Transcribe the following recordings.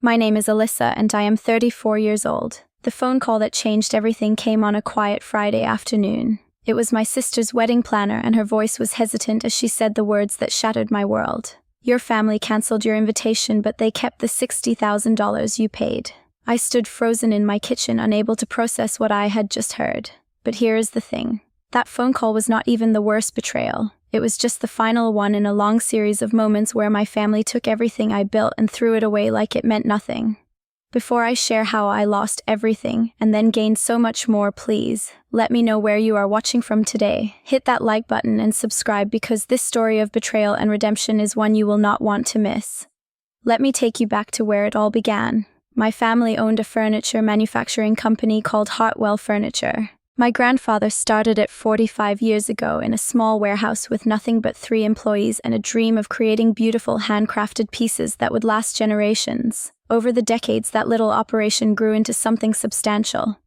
My name is Alyssa and I am 34 years old. The phone call that changed everything came on a quiet Friday afternoon. It was my sister's wedding planner and her voice was hesitant as she said the words that shattered my world. Your family canceled your invitation, but they kept the $60,000 you paid. I stood frozen in my kitchen, unable to process what I had just heard. But here is the thing. That phone call was not even the worst betrayal. It was just the final one in a long series of moments where my family took everything I built and threw it away like it meant nothing. Before I share how I lost everything and then gained so much more, please let me know where you are watching from today. Hit that like button and subscribe because this story of betrayal and redemption is one you will not want to miss. Let me take you back to where it all began. My family owned a furniture manufacturing company called Hartwell Furniture. My grandfather started it 45 years ago in a small warehouse with nothing but 3 employees and a dream of creating beautiful handcrafted pieces that would last generations. Over the decades, that little operation grew into something substantial.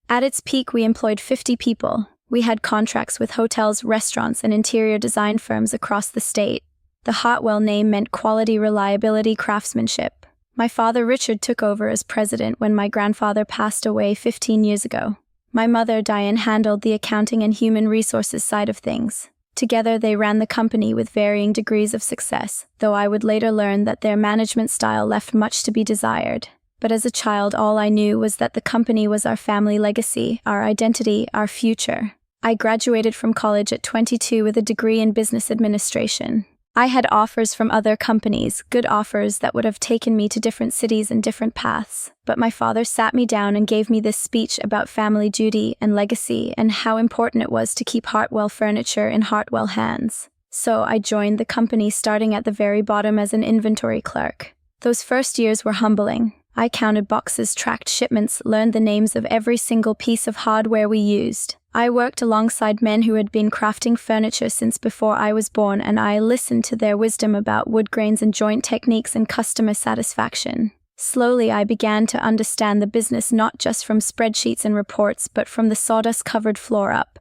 At its peak, we employed 50 people. We had contracts with hotels, restaurants, and interior design firms across the state. The Hartwell name meant quality, reliability, craftsmanship. My father, Richard, took over as president when my grandfather passed away 15 years ago. My mother, Diane, handled the accounting and human resources side of things. Together, they ran the company with varying degrees of success, though I would later learn that their management style left much to be desired. But as a child, all I knew was that the company was our family legacy, our identity, our future. I graduated from college at 22 with a degree in business administration. I had offers from other companies, good offers that would have taken me to different cities and different paths. But my father sat me down and gave me this speech about family duty and legacy and how important it was to keep Hartwell Furniture in Hartwell hands. So I joined the company, starting at the very bottom as an inventory clerk. Those first years were humbling. I counted boxes, tracked shipments, learned the names of every single piece of hardware we used. I worked alongside men who had been crafting furniture since before I was born, and I listened to their wisdom about wood grains and joint techniques and customer satisfaction. Slowly, I began to understand the business not just from spreadsheets and reports, but from the sawdust-covered floor up.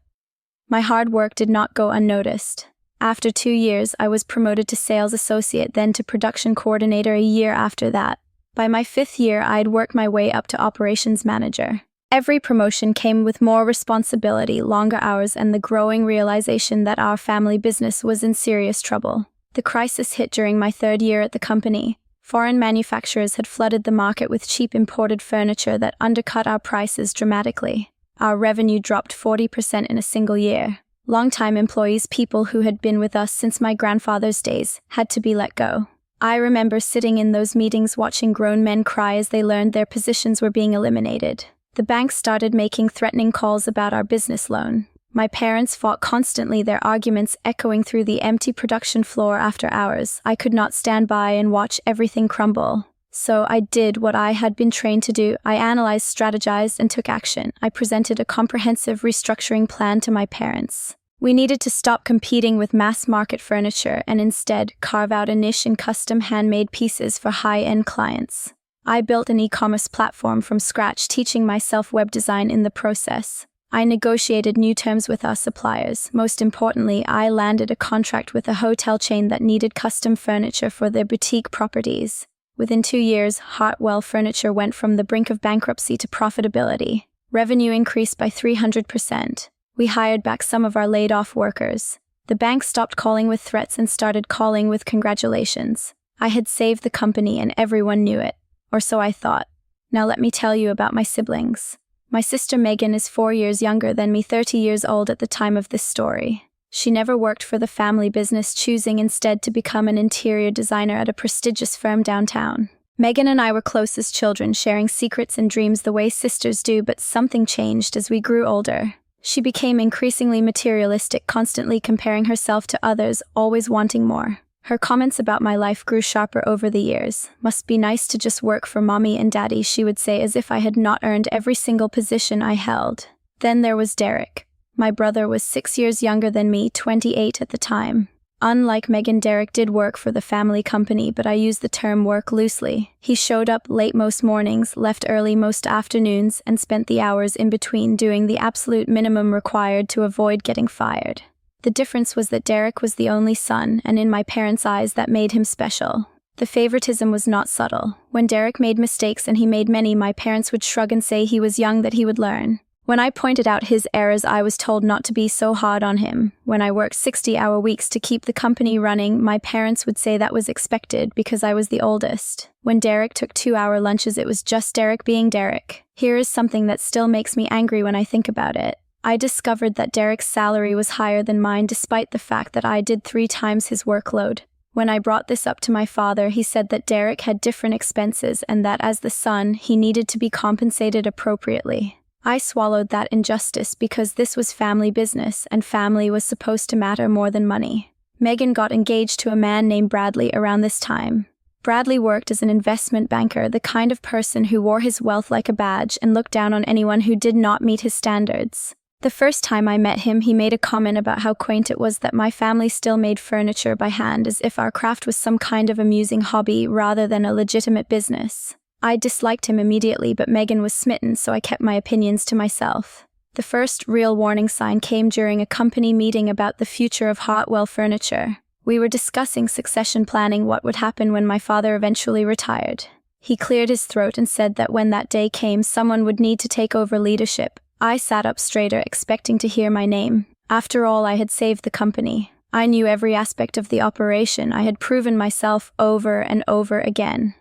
My hard work did not go unnoticed. After 2 years, I was promoted to sales associate, then to production coordinator a year after that. By my 5th year, I'd worked my way up to operations manager. Every promotion came with more responsibility, longer hours, and the growing realization that our family business was in serious trouble. The crisis hit during my 3rd year at the company. Foreign manufacturers had flooded the market with cheap imported furniture that undercut our prices dramatically. Our revenue dropped 40% in a single year. Longtime employees, people who had been with us since my grandfather's days, had to be let go. I remember sitting in those meetings watching grown men cry as they learned their positions were being eliminated. The bank started making threatening calls about our business loan. My parents fought constantly, their arguments echoing through the empty production floor after hours. I could not stand by and watch everything crumble. So I did what I had been trained to do. I analyzed, strategized, and took action. I presented a comprehensive restructuring plan to my parents. We needed to stop competing with mass-market furniture and instead carve out a niche in custom handmade pieces for high-end clients. I built an e-commerce platform from scratch, teaching myself web design in the process. I negotiated new terms with our suppliers. Most importantly, I landed a contract with a hotel chain that needed custom furniture for their boutique properties. Within 2 years, Hartwell Furniture went from the brink of bankruptcy to profitability. Revenue increased by 300%. We hired back some of our laid-off workers. The bank stopped calling with threats and started calling with congratulations. I had saved the company and everyone knew it. Or so I thought. Now let me tell you about my siblings. My sister Megan is 4 years younger than me, 30 years old at the time of this story. She never worked for the family business, choosing instead to become an interior designer at a prestigious firm downtown. Megan and I were close as children, sharing secrets and dreams the way sisters do, but something changed as we grew older. She became increasingly materialistic, constantly comparing herself to others, always wanting more. Her comments about my life grew sharper over the years. Must be nice to just work for mommy and daddy, she would say, as if I had not earned every single position I held. Then there was Derek. My brother was 6 years younger than me, 28 at the time. Unlike Megan, Derek did work for the family company, but I use the term work loosely. He showed up late most mornings, left early most afternoons, and spent the hours in between doing the absolute minimum required to avoid getting fired. The difference was that Derek was the only son, and in my parents' eyes that made him special. The favoritism was not subtle. When Derek made mistakes, and he made many, my parents would shrug and say he was young, that he would learn. When I pointed out his errors, I was told not to be so hard on him. When I worked 60-hour weeks to keep the company running, my parents would say that was expected because I was the oldest. When Derek took 2-hour lunches, it was just Derek being Derek. Here is something that still makes me angry when I think about it. I discovered that Derek's salary was higher than mine, despite the fact that I did 3 times his workload. When I brought this up to my father, he said that Derek had different expenses and that as the son, he needed to be compensated appropriately. I swallowed that injustice because this was family business and family was supposed to matter more than money. Megan got engaged to a man named Bradley around this time. Bradley worked as an investment banker, the kind of person who wore his wealth like a badge and looked down on anyone who did not meet his standards. The first time I met him, he made a comment about how quaint it was that my family still made furniture by hand, as if our craft was some kind of amusing hobby rather than a legitimate business. I disliked him immediately, but Megan was smitten, so I kept my opinions to myself. The first real warning sign came during a company meeting about the future of Hartwell Furniture. We were discussing succession planning, what would happen when my father eventually retired. He cleared his throat and said that when that day came, someone would need to take over leadership. I sat up straighter, expecting to hear my name. After all, I had saved the company. I knew every aspect of the operation. I had proven myself over and over again.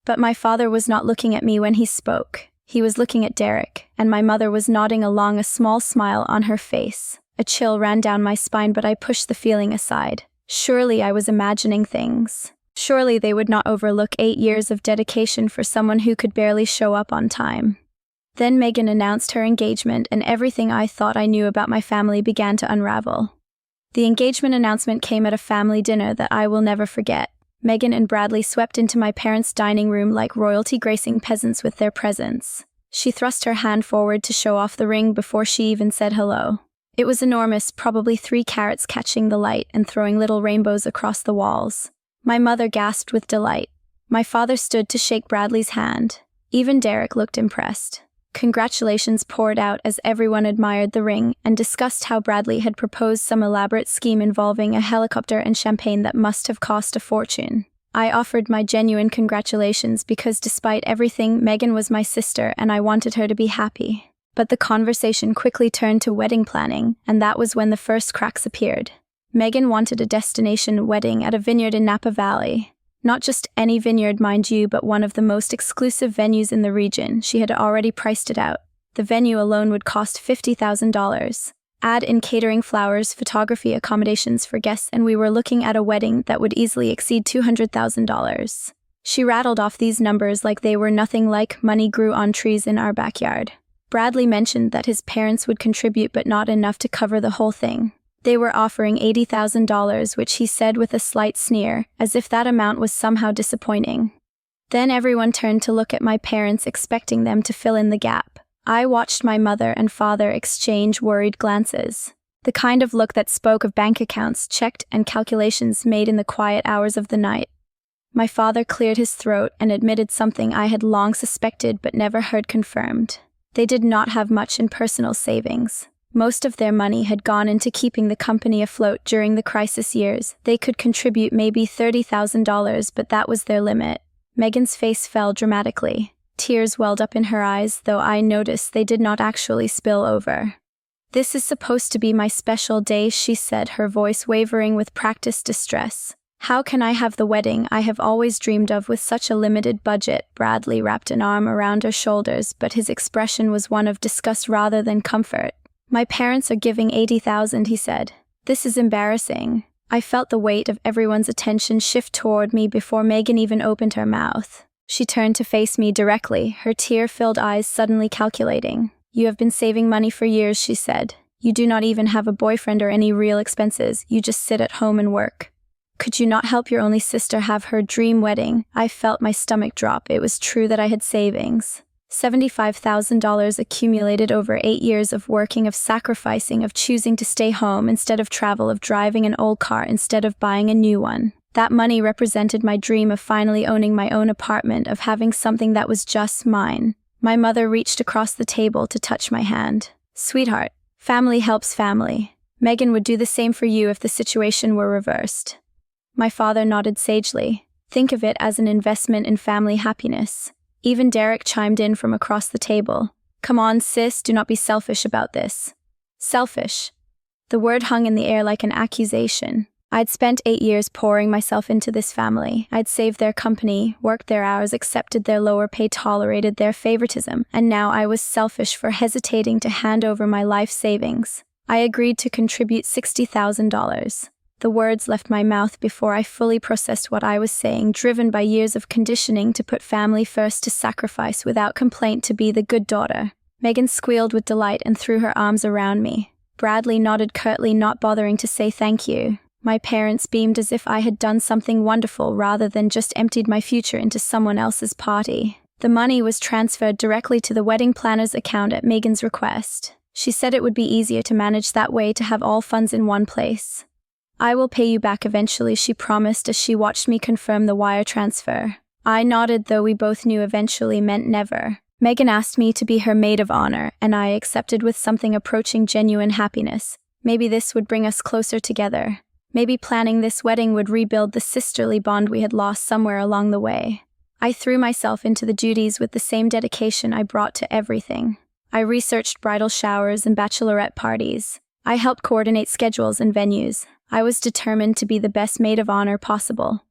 But my father was not looking at me when he spoke. He was looking at Derek, and my mother was nodding along, a small smile on her face. A chill ran down my spine, but I pushed the feeling aside. Surely I was imagining things. Surely they would not overlook 8 years of dedication for someone who could barely show up on time. Then Megan announced her engagement, and everything I thought I knew about my family began to unravel. The engagement announcement came at a family dinner that I will never forget. Megan and Bradley swept into my parents' dining room like royalty, gracing peasants with their presence. She thrust her hand forward to show off the ring before she even said hello. It was enormous, probably 3 carats, catching the light and throwing little rainbows across the walls. My mother gasped with delight. My father stood to shake Bradley's hand. Even Derek looked impressed. Congratulations poured out as everyone admired the ring and discussed how Bradley had proposed some elaborate scheme involving a helicopter and champagne that must have cost a fortune. I offered my genuine congratulations because despite everything, Megan was my sister and I wanted her to be happy. But the conversation quickly turned to wedding planning, and that was when the first cracks appeared. Megan wanted a destination wedding at a vineyard in Napa Valley. Not just any vineyard, mind you, but one of the most exclusive venues in the region. She had already priced it out. The venue alone would cost $50,000. Add in catering, flowers, photography, accommodations for guests, and we were looking at a wedding that would easily exceed $200,000. She rattled off these numbers like they were nothing like money grew on trees in our backyard. Bradley mentioned that his parents would contribute, but not enough to cover the whole thing. They were offering $80,000, which he said with a slight sneer, as if that amount was somehow disappointing. Then everyone turned to look at my parents, expecting them to fill in the gap. I watched my mother and father exchange worried glances. The kind of look that spoke of bank accounts checked and calculations made in the quiet hours of the night. My father cleared his throat and admitted something I had long suspected but never heard confirmed. They did not have much in personal savings. Most of their money had gone into keeping the company afloat during the crisis years. They could contribute maybe $30,000, but that was their limit. Megan's face fell dramatically. Tears welled up in her eyes, though I noticed they did not actually spill over. "This is supposed to be my special day," she said, her voice wavering with practiced distress. "How can I have the wedding I have always dreamed of with such a limited budget?" Bradley wrapped an arm around her shoulders, but his expression was one of disgust rather than comfort. "My parents are giving $80,000, he said. "This is embarrassing." I felt the weight of everyone's attention shift toward me before Megan even opened her mouth. She turned to face me directly, her tear-filled eyes suddenly calculating. "You have been saving money for years," she said. "You do not even have a boyfriend or any real expenses. You just sit at home and work. Could you not help your only sister have her dream wedding?" I felt my stomach drop. It was true that I had savings. $75,000 accumulated over 8 years of working, of sacrificing, of choosing to stay home instead of travel, of driving an old car instead of buying a new one. That money represented my dream of finally owning my own apartment, of having something that was just mine. My mother reached across the table to touch my hand. "Sweetheart, family helps family. Megan would do the same for you if the situation were reversed." My father nodded sagely. Think of it as an investment in family happiness. Even Derek chimed in from across the table. Come on, sis, do not be selfish about this. Selfish. The word hung in the air like an accusation. I'd spent 8 years pouring myself into this family. I'd saved their company, worked their hours, accepted their lower pay, tolerated their favoritism, and now I was selfish for hesitating to hand over my life savings. I agreed to contribute $60,000. The words left my mouth before I fully processed what I was saying, driven by years of conditioning to put family first, to sacrifice without complaint, to be the good daughter. Megan squealed with delight and threw her arms around me. Bradley nodded curtly, not bothering to say thank you. My parents beamed as if I had done something wonderful rather than just emptied my future into someone else's party. The money was transferred directly to the wedding planner's account at Megan's request. She said it would be easier to manage that way, to have all funds in one place. I will pay you back eventually, she promised as she watched me confirm the wire transfer. I nodded, though we both knew eventually meant never. Megan asked me to be her maid of honor, and I accepted with something approaching genuine happiness. Maybe this would bring us closer together. Maybe planning this wedding would rebuild the sisterly bond we had lost somewhere along the way. I threw myself into the duties with the same dedication I brought to everything. I researched bridal showers and bachelorette parties. I helped coordinate schedules and venues. I was determined to be the best maid of honor possible.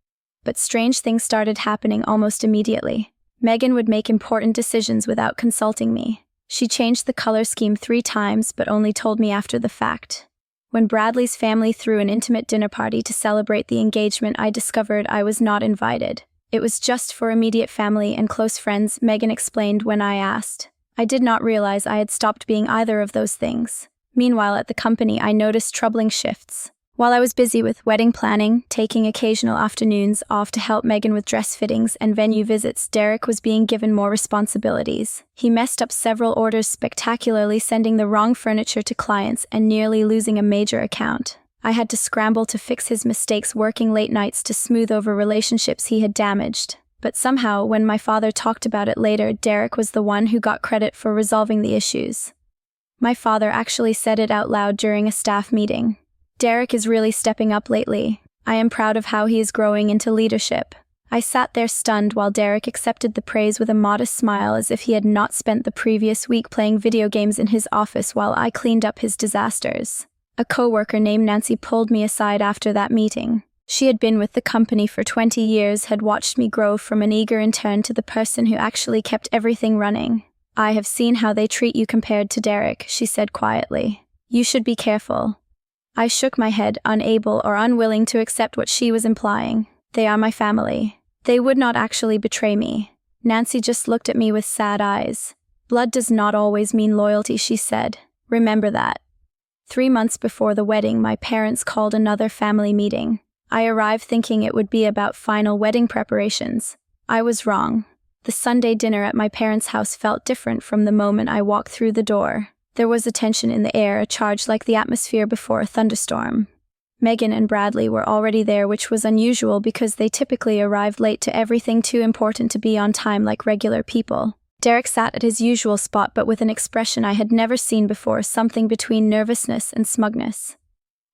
But strange things started happening almost immediately. Megan would make important decisions without consulting me. She changed the color scheme 3 times, but only told me after the fact. When Bradley's family threw an intimate dinner party to celebrate the engagement, I discovered I was not invited. It was just for immediate family and close friends, Megan explained when I asked. I did not realize I had stopped being either of those things. Meanwhile, at the company, I noticed troubling shifts. While I was busy with wedding planning, taking occasional afternoons off to help Megan with dress fittings and venue visits, Derek was being given more responsibilities. He messed up several orders spectacularly, sending the wrong furniture to clients and nearly losing a major account. I had to scramble to fix his mistakes, working late nights to smooth over relationships he had damaged. But somehow, when my father talked about it later, Derek was the one who got credit for resolving the issues. My father actually said it out loud during a staff meeting. Derek is really stepping up lately. I am proud of how he is growing into leadership. I sat there stunned while Derek accepted the praise with a modest smile, as if he had not spent the previous week playing video games in his office while I cleaned up his disasters. A coworker named Nancy pulled me aside after that meeting. She had been with the company for 20 years, had watched me grow from an eager intern to the person who actually kept everything running. I have seen how they treat you compared to Derek, she said quietly. You should be careful. I shook my head, unable or unwilling to accept what she was implying. They are my family. They would not actually betray me. Nancy just looked at me with sad eyes. Blood does not always mean loyalty, she said. Remember that. 3 months before the wedding, my parents called another family meeting. I arrived thinking it would be about final wedding preparations. I was wrong. The Sunday dinner at my parents' house felt different from the moment I walked through the door. There was a tension in the air, a charge like the atmosphere before a thunderstorm. Megan and Bradley were already there, which was unusual because they typically arrived late to everything, too important to be on time like regular people. Derek sat at his usual spot, but with an expression I had never seen before, something between nervousness and smugness.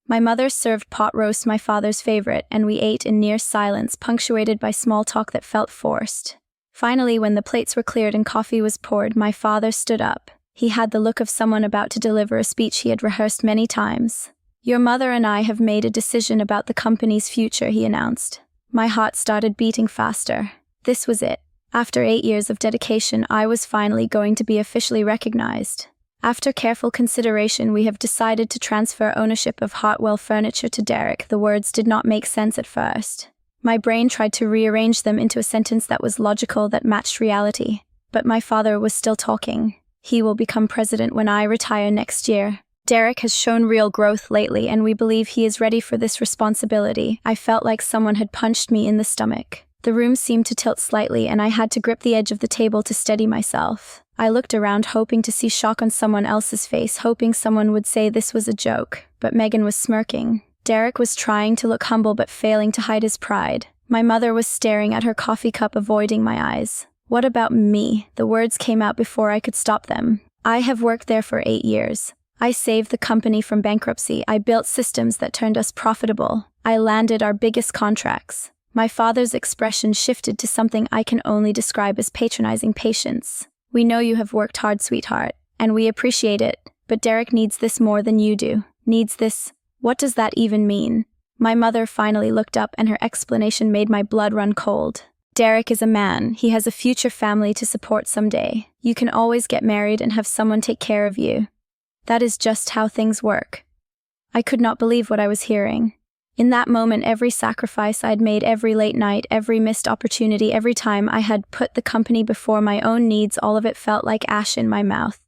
My mother served pot roast, my father's favorite, and we ate in near silence, punctuated by small talk that felt forced. Finally, when the plates were cleared and coffee was poured, my father stood up. He had the look of someone about to deliver a speech he had rehearsed many times. Your mother and I have made a decision about the company's future, he announced. My heart started beating faster. This was it. After 8 years of dedication, I was finally going to be officially recognized. After careful consideration, we have decided to transfer ownership of Hartwell Furniture to Derek. The words did not make sense at first. My brain tried to rearrange them into a sentence that was logical, that matched reality. But my father was still talking. He will become president when I retire next year. Derek has shown real growth lately, and we believe he is ready for this responsibility. I felt like someone had punched me in the stomach. The room seemed to tilt slightly, and I had to grip the edge of the table to steady myself. I looked around, hoping to see shock on someone else's face, hoping someone would say this was a joke. But Megan was smirking. Derek was trying to look humble but failing to hide his pride. My mother was staring at her coffee cup, avoiding my eyes. What about me? The words came out before I could stop them. I have worked there for 8 years. I saved the company from bankruptcy. I built systems that turned us profitable. I landed our biggest contracts. My father's expression shifted to something I can only describe as patronizing patience. We know you have worked hard, sweetheart, and we appreciate it, but Derek needs this more than you do. Needs this? What does that even mean? My mother finally looked up and her explanation made my blood run cold. Derek is a man. He has a future family to support someday. You can always get married and have someone take care of you. That is just how things work. I could not believe what I was hearing. In that moment, every sacrifice I'd made, every late night, every missed opportunity, every time I had put the company before my own needs, all of it felt like ash in my mouth.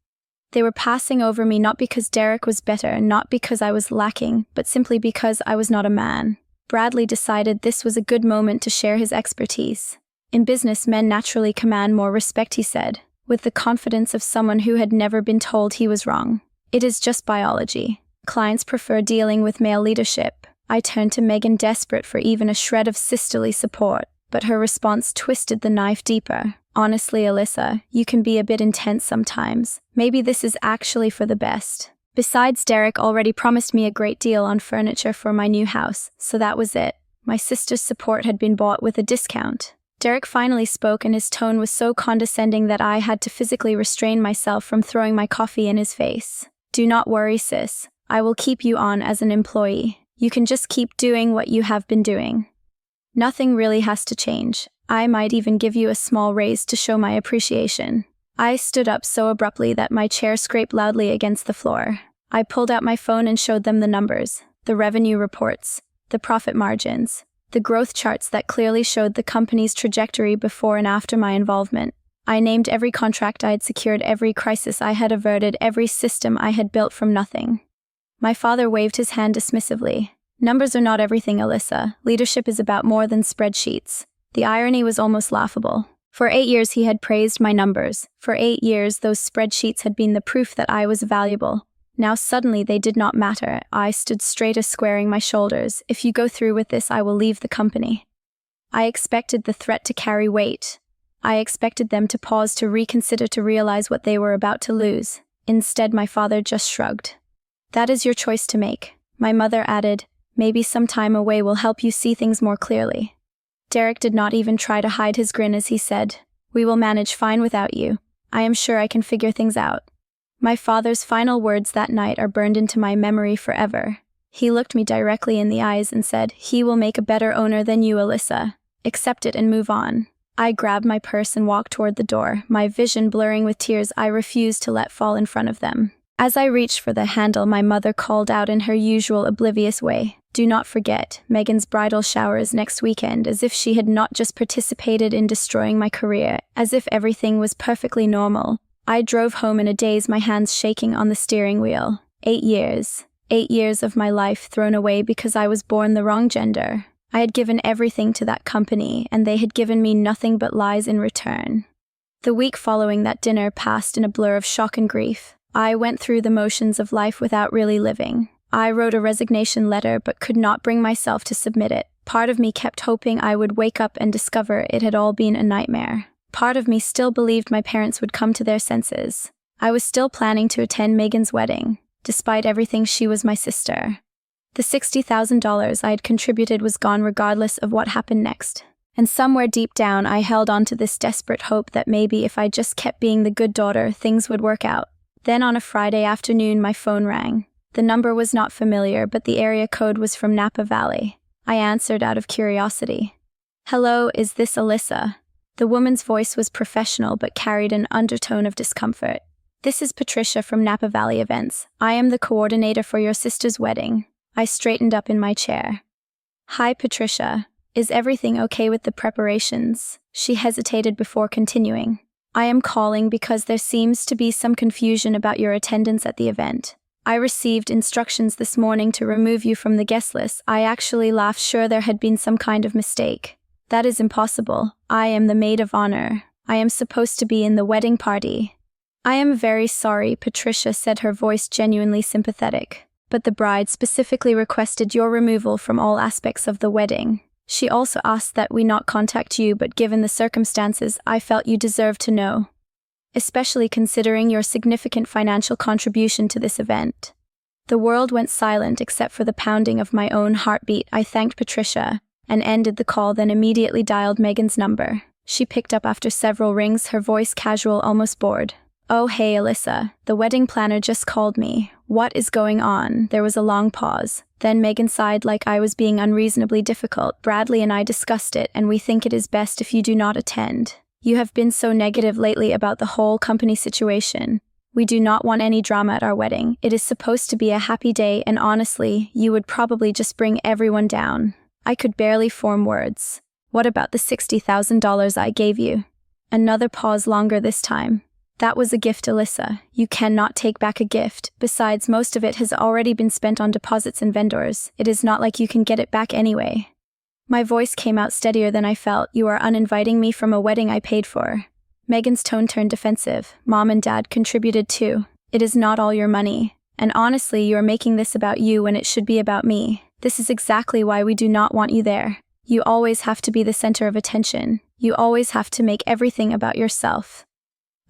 They were passing over me not because Derek was better, not because I was lacking, but simply because I was not a man. Bradley decided this was a good moment to share his expertise. In business, men naturally command more respect, he said, with the confidence of someone who had never been told he was wrong. It is just biology. Clients prefer dealing with male leadership. I turned to Megan, desperate for even a shred of sisterly support, but her response twisted the knife deeper. Honestly, Alyssa, you can be a bit intense sometimes. Maybe this is actually for the best. Besides, Derek already promised me a great deal on furniture for my new house, so that was it. My sister's support had been bought with a discount. Derek finally spoke, and his tone was so condescending that I had to physically restrain myself from throwing my coffee in his face. Do not worry, sis. I will keep you on as an employee. You can just keep doing what you have been doing. Nothing really has to change. I might even give you a small raise to show my appreciation. I stood up so abruptly that my chair scraped loudly against the floor. I pulled out my phone and showed them the numbers, the revenue reports, the profit margins, the growth charts that clearly showed the company's trajectory before and after my involvement. I named every contract I had secured, every crisis I had averted, every system I had built from nothing. My father waved his hand dismissively. Numbers are not everything, Alyssa. Leadership is about more than spreadsheets. The irony was almost laughable. For 8 years he had praised my numbers. For 8 years those spreadsheets had been the proof that I was valuable. Now suddenly they did not matter. I stood straighter, squaring my shoulders. If you go through with this, I will leave the company. I expected the threat to carry weight. I expected them to pause, to reconsider, to realize what they were about to lose. Instead, my father just shrugged. That is your choice to make. My mother added, maybe some time away will help you see things more clearly. Derek did not even try to hide his grin as he said, we will manage fine without you. I am sure I can figure things out. My father's final words that night are burned into my memory forever. He looked me directly in the eyes and said, he will make a better owner than you, Alyssa. Accept it and move on. I grabbed my purse and walked toward the door, my vision blurring with tears I refused to let fall in front of them. As I reached for the handle, my mother called out in her usual oblivious way, do not forget, Megan's bridal shower is next weekend, as if she had not just participated in destroying my career, as if everything was perfectly normal. I drove home in a daze, my hands shaking on the steering wheel. 8 years. 8 years of my life thrown away because I was born the wrong gender. I had given everything to that company, and they had given me nothing but lies in return. The week following that dinner passed in a blur of shock and grief. I went through the motions of life without really living. I wrote a resignation letter but could not bring myself to submit it. Part of me kept hoping I would wake up and discover it had all been a nightmare. Part of me still believed my parents would come to their senses. I was still planning to attend Megan's wedding. Despite everything, she was my sister. The $60,000 I had contributed was gone regardless of what happened next. And somewhere deep down, I held on to this desperate hope that maybe if I just kept being the good daughter, things would work out. Then on a Friday afternoon, my phone rang. The number was not familiar, but the area code was from Napa Valley. I answered out of curiosity. Hello, is this Alyssa? The woman's voice was professional but carried an undertone of discomfort. This is Patricia from Napa Valley Events. I am the coordinator for your sister's wedding. I straightened up in my chair. Hi, Patricia. Is everything okay with the preparations? She hesitated before continuing. I am calling because there seems to be some confusion about your attendance at the event. I received instructions this morning to remove you from the guest list. I actually laughed, sure there had been some kind of mistake. That is impossible. I am the maid of honor. I am supposed to be in the wedding party. I am very sorry, Patricia said, her voice genuinely sympathetic. But the bride specifically requested your removal from all aspects of the wedding. She also asked that we not contact you, but given the circumstances, I felt you deserved to know. Especially considering your significant financial contribution to this event. The world went silent except for the pounding of my own heartbeat. I thanked Patricia, and ended the call, then immediately dialed Megan's number. She picked up after several rings, her voice casual, almost bored. "Oh, hey, Alyssa. The wedding planner just called me. What is going on?" There was a long pause. Then Megan sighed like I was being unreasonably difficult. "Bradley and I discussed it, and we think it is best if you do not attend. You have been so negative lately about the whole company situation. We do not want any drama at our wedding. It is supposed to be a happy day, and honestly, you would probably just bring everyone down." I could barely form words. "What about the $60,000 I gave you?" Another pause, longer this time. "That was a gift, Alyssa. You cannot take back a gift. Besides, most of it has already been spent on deposits and vendors. It is not like you can get it back anyway." My voice came out steadier than I felt. "You are uninviting me from a wedding I paid for." Megan's tone turned defensive. "Mom and Dad contributed too. It is not all your money. And honestly, you are making this about you when it should be about me. This is exactly why we do not want you there. You always have to be the center of attention. You always have to make everything about yourself."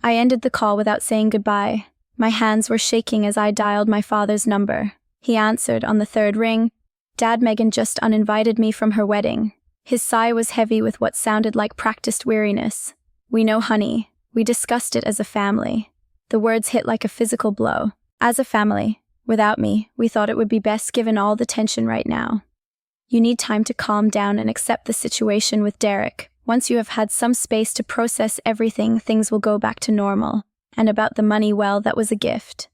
I ended the call without saying goodbye. My hands were shaking as I dialed my father's number. He answered on the third ring. "Dad, Megan just uninvited me from her wedding." His sigh was heavy with what sounded like practiced weariness. "We know, honey. We discussed it as a family." The words hit like a physical blow. "As a family. Without me, we thought it would be best given all the tension right now. You need time to calm down and accept the situation with Derek. Once you have had some space to process everything, things will go back to normal. And about the money, well, that was a gift.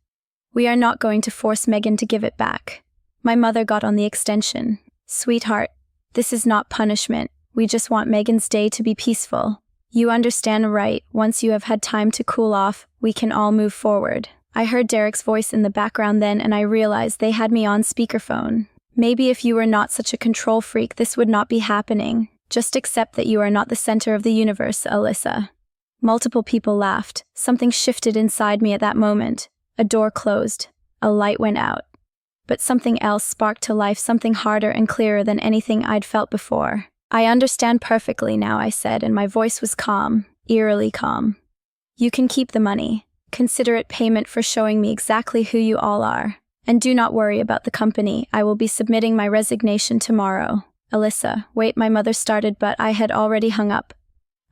We are not going to force Megan to give it back." My mother got on the extension. "Sweetheart, this is not punishment. We just want Megan's day to be peaceful. You understand, right? Once you have had time to cool off, we can all move forward." I heard Derek's voice in the background then, and I realized they had me on speakerphone. "Maybe if you were not such a control freak, this would not be happening. Just accept that you are not the center of the universe, Alyssa." Multiple people laughed. Something shifted inside me at that moment. A door closed. A light went out. But something else sparked to life, something harder and clearer than anything I'd felt before. "I understand perfectly now," I said, and my voice was calm, eerily calm. "You can keep the money. Consider it payment for showing me exactly who you all are. And do not worry about the company. I will be submitting my resignation tomorrow." "Alyssa, wait," my mother started, but I had already hung up.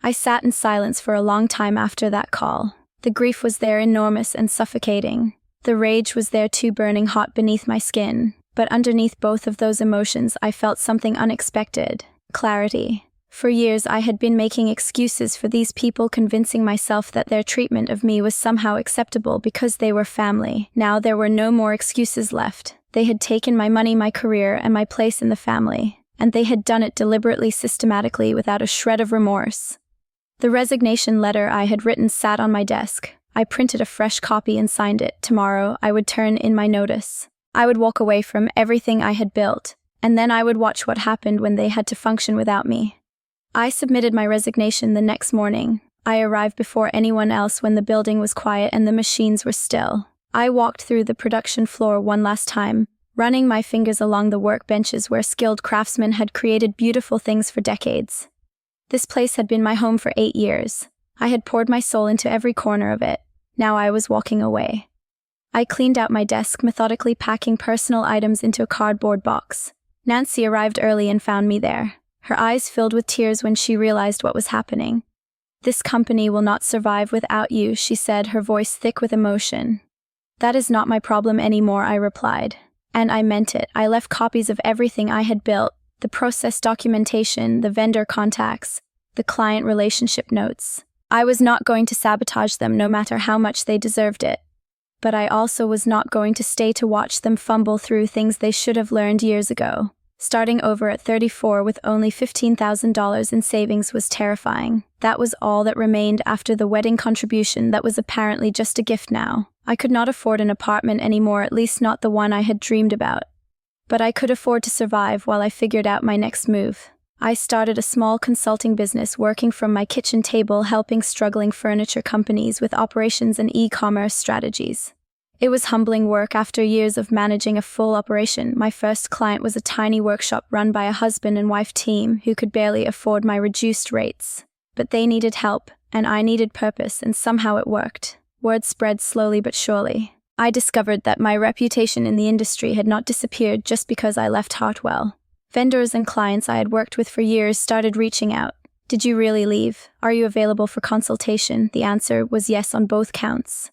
I sat in silence for a long time after that call. The grief was there, enormous and suffocating. The rage was there too, burning hot beneath my skin. But underneath both of those emotions, I felt something unexpected. Clarity. For years I had been making excuses for these people, convincing myself that their treatment of me was somehow acceptable because they were family. Now there were no more excuses left. They had taken my money, my career, and my place in the family. And they had done it deliberately, systematically, without a shred of remorse. The resignation letter I had written sat on my desk. I printed a fresh copy and signed it. Tomorrow I would turn in my notice. I would walk away from everything I had built, and then I would watch what happened when they had to function without me. I submitted my resignation the next morning. I arrived before anyone else when the building was quiet and the machines were still. I walked through the production floor one last time, running my fingers along the workbenches where skilled craftsmen had created beautiful things for decades. This place had been my home for 8 years. I had poured my soul into every corner of it. Now I was walking away. I cleaned out my desk, methodically packing personal items into a cardboard box. Nancy arrived early and found me there. Her eyes filled with tears when she realized what was happening. "This company will not survive without you," she said, her voice thick with emotion. "That is not my problem anymore," I replied. And I meant it. I left copies of everything I had built, the process documentation, the vendor contacts, the client relationship notes. I was not going to sabotage them, no matter how much they deserved it. But I also was not going to stay to watch them fumble through things they should have learned years ago. Starting over at 34 with only $15,000 in savings was terrifying. That was all that remained after the wedding contribution that was apparently just a gift now. I could not afford an apartment anymore, at least not the one I had dreamed about. But I could afford to survive while I figured out my next move. I started a small consulting business, working from my kitchen table, helping struggling furniture companies with operations and e-commerce strategies. It was humbling work. After years of managing a full operation, my first client was a tiny workshop run by a husband and wife team who could barely afford my reduced rates. But they needed help, and I needed purpose, and somehow it worked. Word spread slowly but surely. I discovered that my reputation in the industry had not disappeared just because I left Hartwell. Vendors and clients I had worked with for years started reaching out. Did you really leave? Are you available for consultation? The answer was yes on both counts.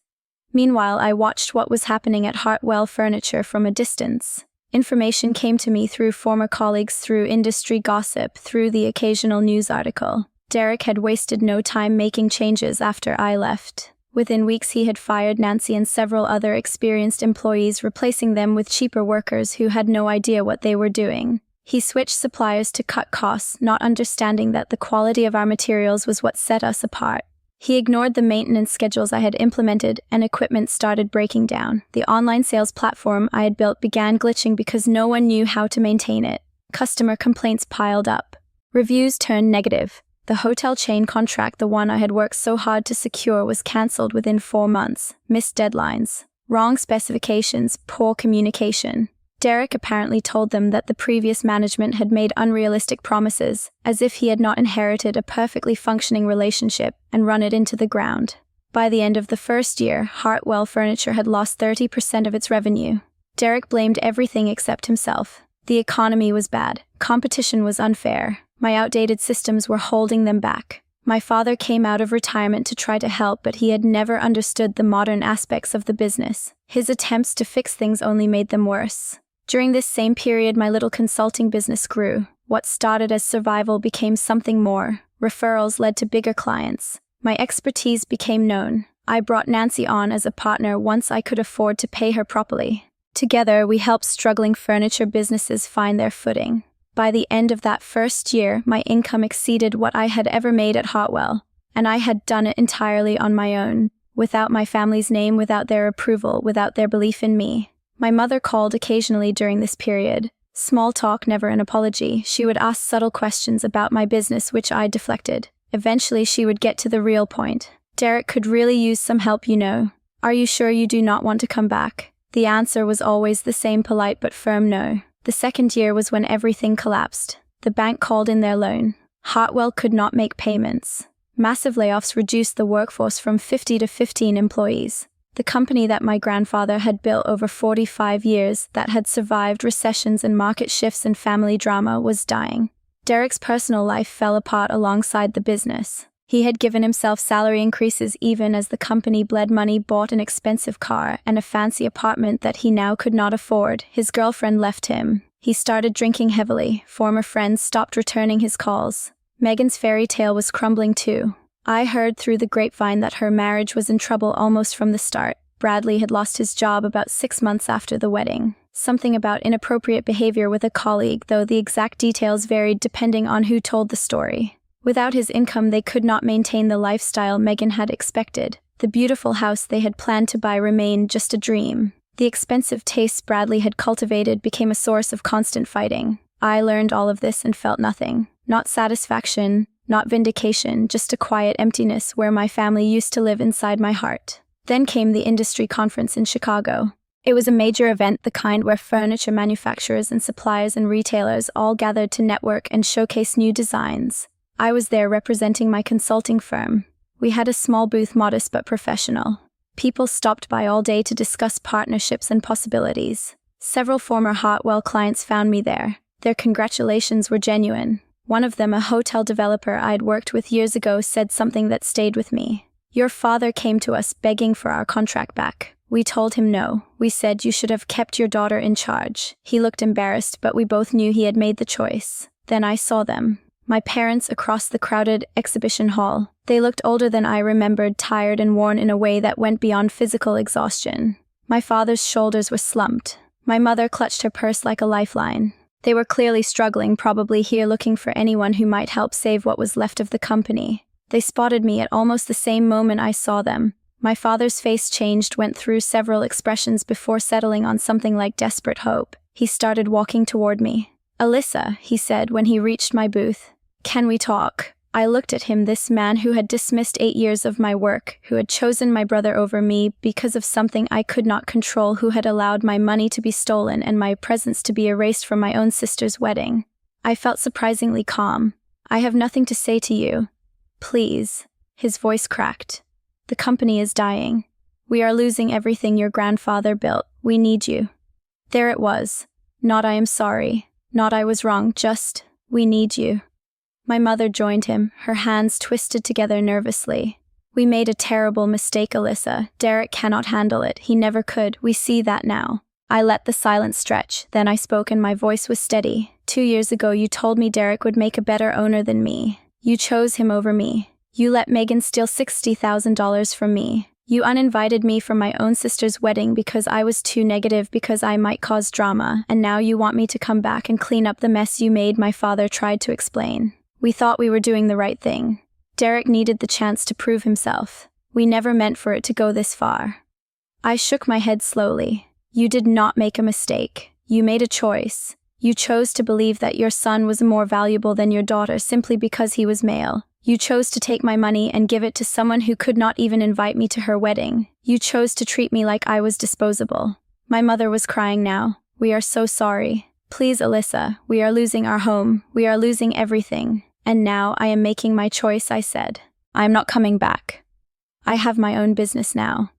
Meanwhile, I watched what was happening at Hartwell Furniture from a distance. Information came to me through former colleagues, through industry gossip, through the occasional news article. Derek had wasted no time making changes after I left. Within weeks, he had fired Nancy and several other experienced employees, replacing them with cheaper workers who had no idea what they were doing. He switched suppliers to cut costs, not understanding that the quality of our materials was what set us apart. He ignored the maintenance schedules I had implemented, and equipment started breaking down. The online sales platform I had built began glitching because no one knew how to maintain it. Customer complaints piled up. Reviews turned negative. The hotel chain contract, the one I had worked so hard to secure, was cancelled within 4 months. Missed deadlines, wrong specifications, poor communication. Derek apparently told them that the previous management had made unrealistic promises, as if he had not inherited a perfectly functioning relationship and run it into the ground. By the end of the first year, Hartwell Furniture had lost 30% of its revenue. Derek blamed everything except himself. The economy was bad. Competition was unfair. My outdated systems were holding them back. My father came out of retirement to try to help, but he had never understood the modern aspects of the business. His attempts to fix things only made them worse. During this same period, my little consulting business grew. What started as survival became something more. Referrals led to bigger clients. My expertise became known. I brought Nancy on as a partner once I could afford to pay her properly. Together, we helped struggling furniture businesses find their footing. By the end of that first year, my income exceeded what I had ever made at Hartwell, and I had done it entirely on my own, without my family's name, without their approval, without their belief in me. My mother called occasionally during this period. Small talk, never an apology. She would ask subtle questions about my business, which I deflected. Eventually, she would get to the real point. Derek could really use some help, you know. Are you sure you do not want to come back? The answer was always the same polite but firm no. The second year was when everything collapsed. The bank called in their loan. Hartwell could not make payments. Massive layoffs reduced the workforce from 50 to 15 employees. The company that my grandfather had built over 45 years, that had survived recessions and market shifts and family drama, was dying. Derek's personal life fell apart alongside the business. He had given himself salary increases even as the company bled money, bought an expensive car and a fancy apartment that he now could not afford. His girlfriend left him. He started drinking heavily. Former friends stopped returning his calls. Megan's fairy tale was crumbling too. I heard through the grapevine that her marriage was in trouble almost from the start. Bradley had lost his job about 6 months after the wedding. Something about inappropriate behavior with a colleague, though the exact details varied depending on who told the story. Without his income, they could not maintain the lifestyle Megan had expected. The beautiful house they had planned to buy remained just a dream. The expensive tastes Bradley had cultivated became a source of constant fighting. I learned all of this and felt nothing. Not satisfaction, not vindication, just a quiet emptiness where my family used to live inside my heart. Then came the industry conference in Chicago. It was a major event, the kind where furniture manufacturers and suppliers and retailers all gathered to network and showcase new designs. I was there representing my consulting firm. We had a small booth, modest but professional. People stopped by all day to discuss partnerships and possibilities. Several former Hartwell clients found me there. Their congratulations were genuine. One of them, a hotel developer I'd worked with years ago, said something that stayed with me. Your father came to us begging for our contract back. We told him no. We said you should have kept your daughter in charge. He looked embarrassed, but we both knew he had made the choice. Then I saw them. My parents across the crowded exhibition hall. They looked older than I remembered, tired and worn in a way that went beyond physical exhaustion. My father's shoulders were slumped. My mother clutched her purse like a lifeline. They were clearly struggling, probably here looking for anyone who might help save what was left of the company. They spotted me at almost the same moment I saw them. My father's face changed, went through several expressions before settling on something like desperate hope. He started walking toward me. Alyssa, he said when he reached my booth. Can we talk? I looked at him, this man who had dismissed 8 years of my work, who had chosen my brother over me because of something I could not control, who had allowed my money to be stolen and my presence to be erased from my own sister's wedding. I felt surprisingly calm. I have nothing to say to you. Please. His voice cracked. The company is dying. We are losing everything your grandfather built. We need you. There it was. Not I am sorry. Not I was wrong, just, we need you. My mother joined him, her hands twisted together nervously. We made a terrible mistake, Alyssa. Derek cannot handle it. He never could. We see that now. I let the silence stretch. Then I spoke and my voice was steady. 2 years ago you told me Derek would make a better owner than me. You chose him over me. You let Megan steal $60,000 from me. You uninvited me from my own sister's wedding because I was too negative because I might cause drama, and now you want me to come back and clean up the mess you made, my father tried to explain. We thought we were doing the right thing. Derek needed the chance to prove himself. We never meant for it to go this far. I shook my head slowly. You did not make a mistake. You made a choice. You chose to believe that your son was more valuable than your daughter simply because he was male. You chose to take my money and give it to someone who could not even invite me to her wedding. You chose to treat me like I was disposable. My mother was crying now. We are so sorry. Please, Alyssa, we are losing our home. We are losing everything. And now I am making my choice, I said. I am not coming back. I have my own business now.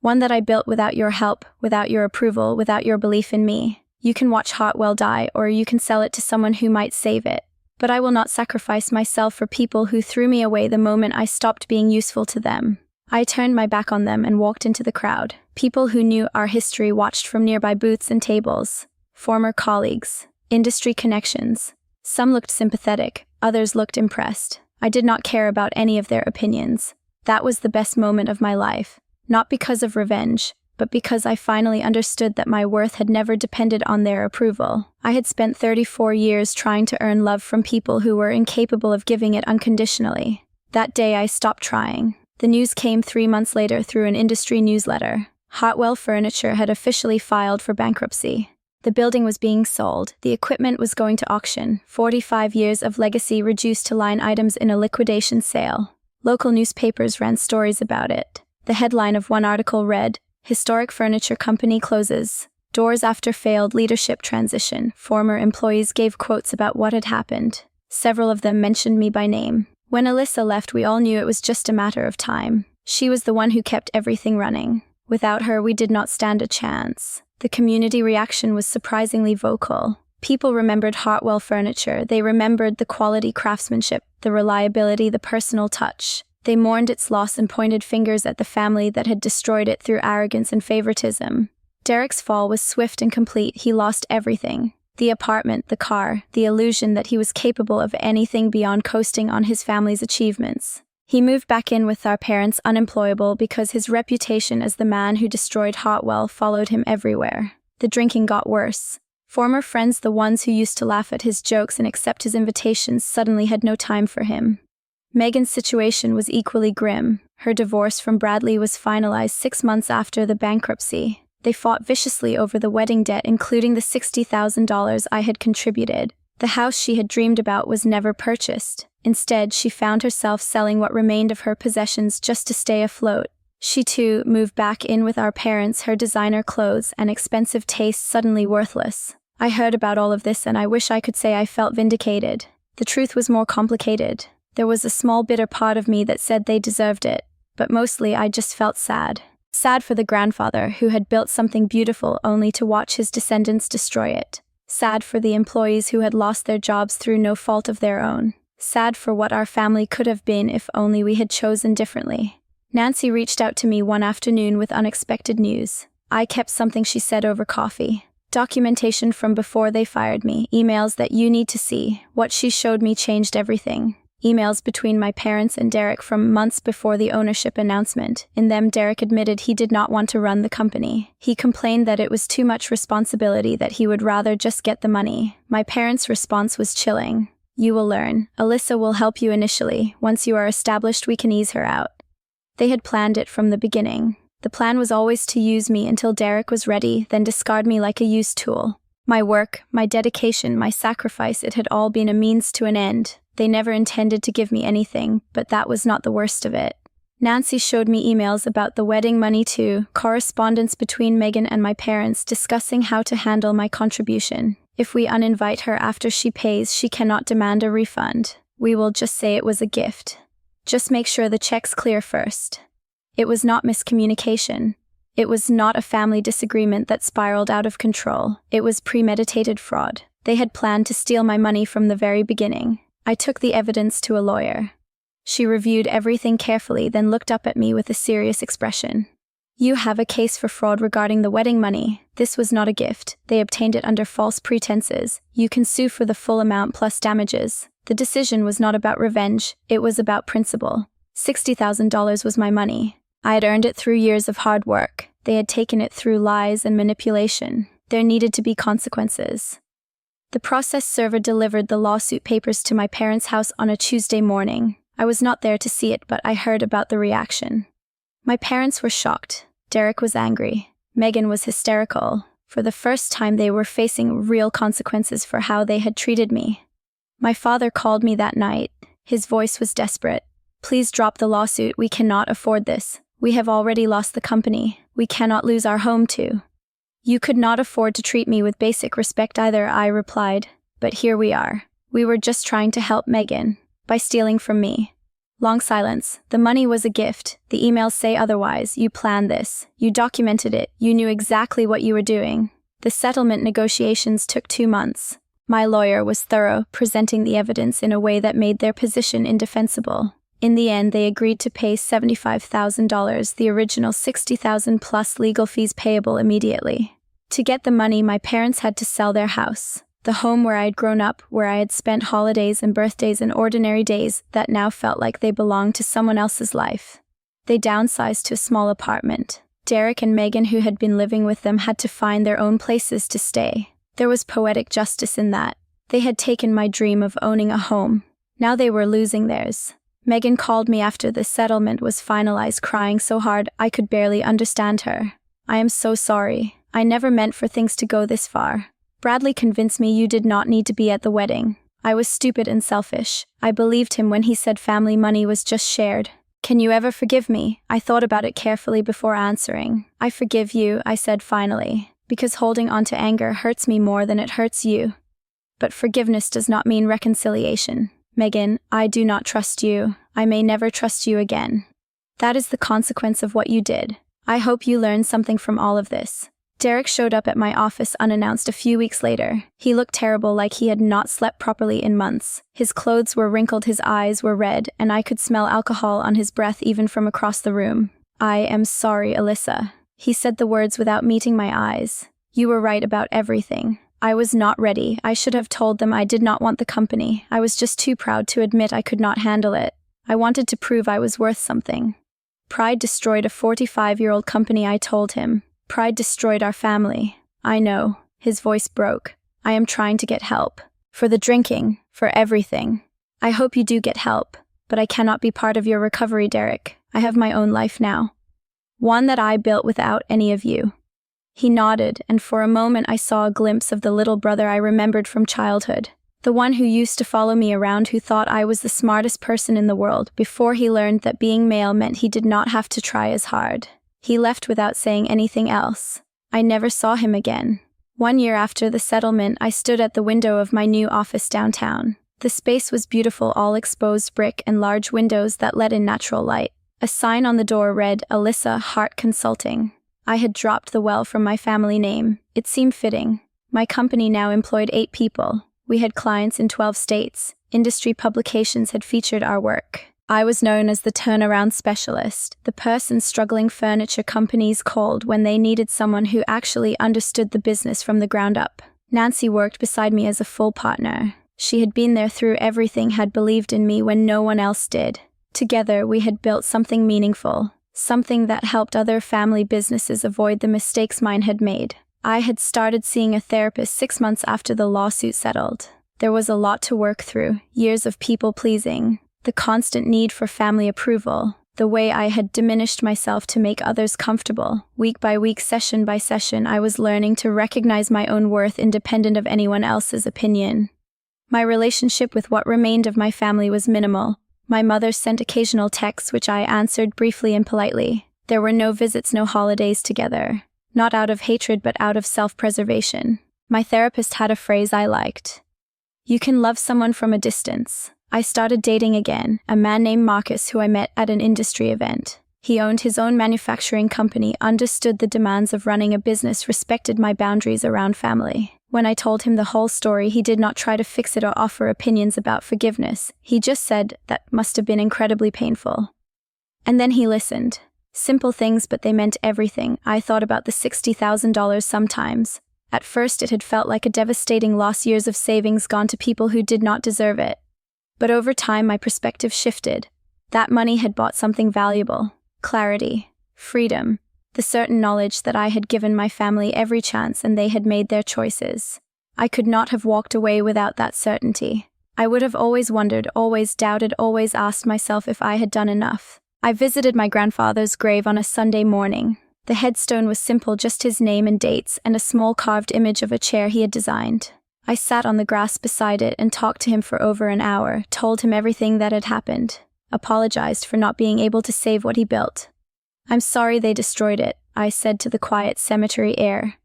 One that I built without your help, without your approval, without your belief in me. You can watch Hartwell die, or you can sell it to someone who might save it. But I will not sacrifice myself for people who threw me away the moment I stopped being useful to them. I turned my back on them and walked into the crowd. People who knew our history watched from nearby booths and tables. Former colleagues. Industry connections. Some looked sympathetic, others looked impressed. I did not care about any of their opinions. That was the best moment of my life. Not because of revenge, but because I finally understood that my worth had never depended on their approval. I had spent 34 years trying to earn love from people who were incapable of giving it unconditionally. That day I stopped trying. The news came 3 months later through an industry newsletter. Hartwell Furniture had officially filed for bankruptcy. The building was being sold. The equipment was going to auction. 45 years of legacy reduced to line items in a liquidation sale. Local newspapers ran stories about it. The headline of one article read, "Historic Furniture Company Closes. Doors After Failed Leadership Transition." Former employees gave quotes about what had happened. Several of them mentioned me by name. When Alyssa left, we all knew it was just a matter of time. She was the one who kept everything running. Without her, we did not stand a chance. The community reaction was surprisingly vocal. People remembered Hartwell Furniture. They remembered the quality craftsmanship, the reliability, the personal touch. They mourned its loss and pointed fingers at the family that had destroyed it through arrogance and favoritism. Derek's fall was swift and complete. He lost everything. The apartment, the car, the illusion that he was capable of anything beyond coasting on his family's achievements. He moved back in with our parents unemployable because his reputation as the man who destroyed Hartwell followed him everywhere. The drinking got worse. Former friends, the ones who used to laugh at his jokes and accept his invitations, suddenly had no time for him. Megan's situation was equally grim. Her divorce from Bradley was finalized 6 months after the bankruptcy. They fought viciously over the wedding debt, including the $60,000 I had contributed. The house she had dreamed about was never purchased. Instead, she found herself selling what remained of her possessions just to stay afloat. She too moved back in with our parents, her designer clothes and expensive tastes suddenly worthless. I heard about all of this and I wish I could say I felt vindicated. The truth was more complicated. There was a small bitter part of me that said they deserved it, but mostly I just felt sad. Sad for the grandfather who had built something beautiful only to watch his descendants destroy it. Sad for the employees who had lost their jobs through no fault of their own. Sad for what our family could have been if only we had chosen differently. Nancy reached out to me one afternoon with unexpected news. I kept something she said over coffee. Documentation from before they fired me, emails that you need to see. What she showed me changed everything. Emails between my parents and Derek from months before the ownership announcement. In them, Derek admitted he did not want to run the company. He complained that it was too much responsibility, that he would rather just get the money. My parents' response was chilling. "You will learn. Alyssa will help you initially. Once you are established, we can ease her out." They had planned it from the beginning. The plan was always to use me until Derek was ready, then discard me like a used tool. My work, my dedication, my sacrifice, it had all been a means to an end. They never intended to give me anything, but that was not the worst of it. Nancy showed me emails about the wedding money too, correspondence between Megan and my parents discussing how to handle my contribution. If we uninvite her after she pays, she cannot demand a refund. We will just say it was a gift. Just make sure the check's clear first. It was not miscommunication. It was not a family disagreement that spiraled out of control. It was premeditated fraud. They had planned to steal my money from the very beginning. I took the evidence to a lawyer. She reviewed everything carefully, then looked up at me with a serious expression. You have a case for fraud regarding the wedding money. This was not a gift. They obtained it under false pretenses. You can sue for the full amount plus damages. The decision was not about revenge. It was about principle. $60,000 was my money. I had earned it through years of hard work. They had taken it through lies and manipulation. There needed to be consequences. The process server delivered the lawsuit papers to my parents' house on a Tuesday morning. I was not there to see it, but I heard about the reaction. My parents were shocked. Derek was angry. Megan was hysterical. For the first time, they were facing real consequences for how they had treated me. My father called me that night. His voice was desperate. Please drop the lawsuit. We cannot afford this. We have already lost the company. We cannot lose our home too. You could not afford to treat me with basic respect either, I replied. But here we are. We were just trying to help Megan by stealing from me. Long silence. The money was a gift. The emails say otherwise. You planned this. You documented it. You knew exactly what you were doing. The settlement negotiations took 2 months. My lawyer was thorough, presenting the evidence in a way that made their position indefensible. In the end, they agreed to pay $75,000, the original $60,000 plus legal fees payable immediately. To get the money, my parents had to sell their house. The home where I had grown up, where I had spent holidays and birthdays and ordinary days that now felt like they belonged to someone else's life. They downsized to a small apartment. Derek and Megan, who had been living with them, had to find their own places to stay. There was poetic justice in that. They had taken my dream of owning a home. Now they were losing theirs. Megan called me after the settlement was finalized, crying so hard I could barely understand her. I am so sorry. I never meant for things to go this far. Bradley convinced me you did not need to be at the wedding. I was stupid and selfish. I believed him when he said family money was just shared. Can you ever forgive me? I thought about it carefully before answering. I forgive you, I said finally, because holding on to anger hurts me more than it hurts you. But forgiveness does not mean reconciliation. Megan, I do not trust you. I may never trust you again. That is the consequence of what you did. I hope you learned something from all of this. Derek showed up at my office unannounced a few weeks later. He looked terrible, like he had not slept properly in months. His clothes were wrinkled, his eyes were red, and I could smell alcohol on his breath even from across the room. I am sorry, Alyssa. He said the words without meeting my eyes. You were right about everything. I was not ready. I should have told them I did not want the company. I was just too proud to admit I could not handle it. I wanted to prove I was worth something. Pride destroyed a 45-year-old company, I told him. Pride destroyed our family. I know. His voice broke. I am trying to get help. For the drinking. For everything. I hope you do get help. But I cannot be part of your recovery, Derek. I have my own life now. One that I built without any of you. He nodded, and for a moment I saw a glimpse of the little brother I remembered from childhood. The one who used to follow me around, who thought I was the smartest person in the world before he learned that being male meant he did not have to try as hard. He left without saying anything else. I never saw him again. 1 year after the settlement, I stood at the window of my new office downtown. The space was beautiful, all exposed brick and large windows that let in natural light. A sign on the door read, Alyssa Hart Consulting. I had dropped the well from my family name. It seemed fitting. My company now employed 8 people. We had clients in 12 states. Industry publications had featured our work. I was known as the turnaround specialist, the person struggling furniture companies called when they needed someone who actually understood the business from the ground up. Nancy worked beside me as a full partner. She had been there through everything, had believed in me when no one else did. Together, we had built something meaningful, something that helped other family businesses avoid the mistakes mine had made. I had started seeing a therapist 6 months after the lawsuit settled. There was a lot to work through, years of people-pleasing, the constant need for family approval, the way I had diminished myself to make others comfortable. Week by week, session by session, I was learning to recognize my own worth independent of anyone else's opinion. My relationship with what remained of my family was minimal. My mother sent occasional texts which I answered briefly and politely. There were no visits, no holidays together. Not out of hatred, but out of self-preservation. My therapist had a phrase I liked. You can love someone from a distance. I started dating again, a man named Marcus who I met at an industry event. He owned his own manufacturing company, understood the demands of running a business, respected my boundaries around family. When I told him the whole story, he did not try to fix it or offer opinions about forgiveness. He just said that must have been incredibly painful. And then he listened. Simple things, but they meant everything. I thought about the $60,000 sometimes. At first, it had felt like a devastating loss, years of savings gone to people who did not deserve it. But over time, my perspective shifted. That money had bought something valuable: clarity, freedom, the certain knowledge that I had given my family every chance and they had made their choices. I could not have walked away without that certainty. I would have always wondered, always doubted, always asked myself if I had done enough. I visited my grandfather's grave on a Sunday morning. The headstone was simple, just his name and dates, and a small carved image of a chair he had designed. I sat on the grass beside it and talked to him for over an hour, told him everything that had happened, apologized for not being able to save what he built. "I'm sorry they destroyed it," I said to the quiet cemetery air.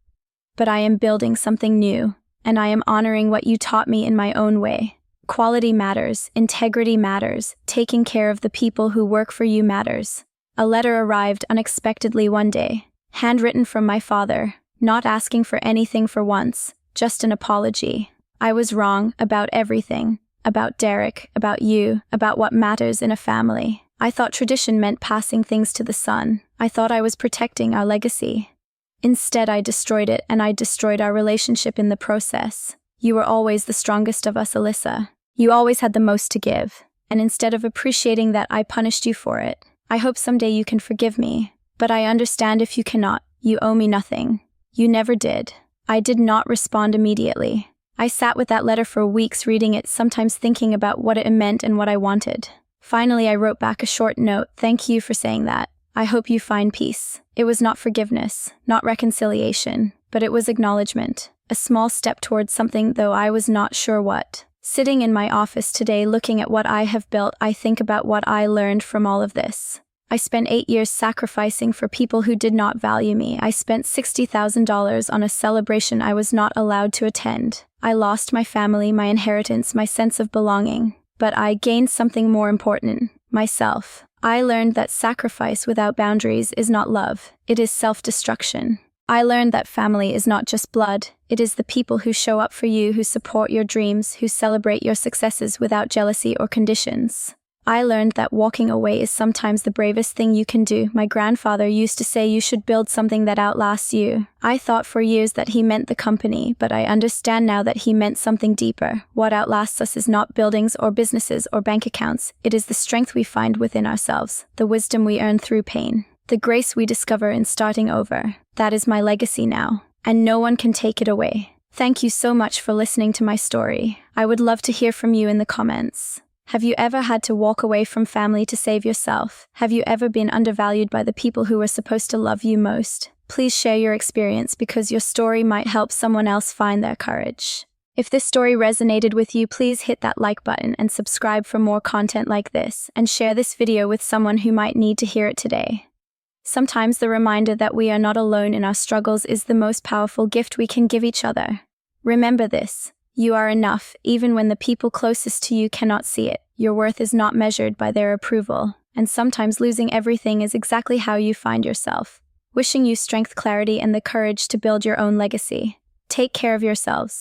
"But I am building something new, and I am honoring what you taught me in my own way. Quality matters, integrity matters, taking care of the people who work for you matters." A letter arrived unexpectedly one day, handwritten from my father, not asking for anything for once, just an apology. I was wrong about everything. About Derek, about you, about what matters in a family. I thought tradition meant passing things to the son. I thought I was protecting our legacy. Instead, I destroyed it, and I destroyed our relationship in the process. You were always the strongest of us, Alyssa. You always had the most to give. And instead of appreciating that, I punished you for it. I hope someday you can forgive me. But I understand if you cannot. You owe me nothing. You never did. I did not respond immediately. I sat with that letter for weeks, reading it, sometimes thinking about what it meant and what I wanted. Finally, I wrote back a short note: "Thank you for saying that. I hope you find peace." It was not forgiveness, not reconciliation, but it was acknowledgement. A small step towards something, though I was not sure what. Sitting in my office today, looking at what I have built, I think about what I learned from all of this. I spent 8 years sacrificing for people who did not value me. I spent $60,000 on a celebration I was not allowed to attend. I lost my family, my inheritance, my sense of belonging. But I gained something more important: myself. I learned that sacrifice without boundaries is not love, it is self-destruction. I learned that family is not just blood, it is the people who show up for you, who support your dreams, who celebrate your successes without jealousy or conditions. I learned that walking away is sometimes the bravest thing you can do. My grandfather used to say you should build something that outlasts you. I thought for years that he meant the company, but I understand now that he meant something deeper. What outlasts us is not buildings or businesses or bank accounts. It is the strength we find within ourselves, the wisdom we earn through pain, the grace we discover in starting over. That is my legacy now, and no one can take it away. Thank you so much for listening to my story. I would love to hear from you in the comments. Have you ever had to walk away from family to save yourself? Have you ever been undervalued by the people who were supposed to love you most? Please share your experience, because your story might help someone else find their courage. If this story resonated with you, please hit that like button and subscribe for more content like this, and share this video with someone who might need to hear it today. Sometimes the reminder that we are not alone in our struggles is the most powerful gift we can give each other. Remember this: you are enough, even when the people closest to you cannot see it. Your worth is not measured by their approval, and sometimes losing everything is exactly how you find yourself. Wishing you strength, clarity, and the courage to build your own legacy. Take care of yourselves.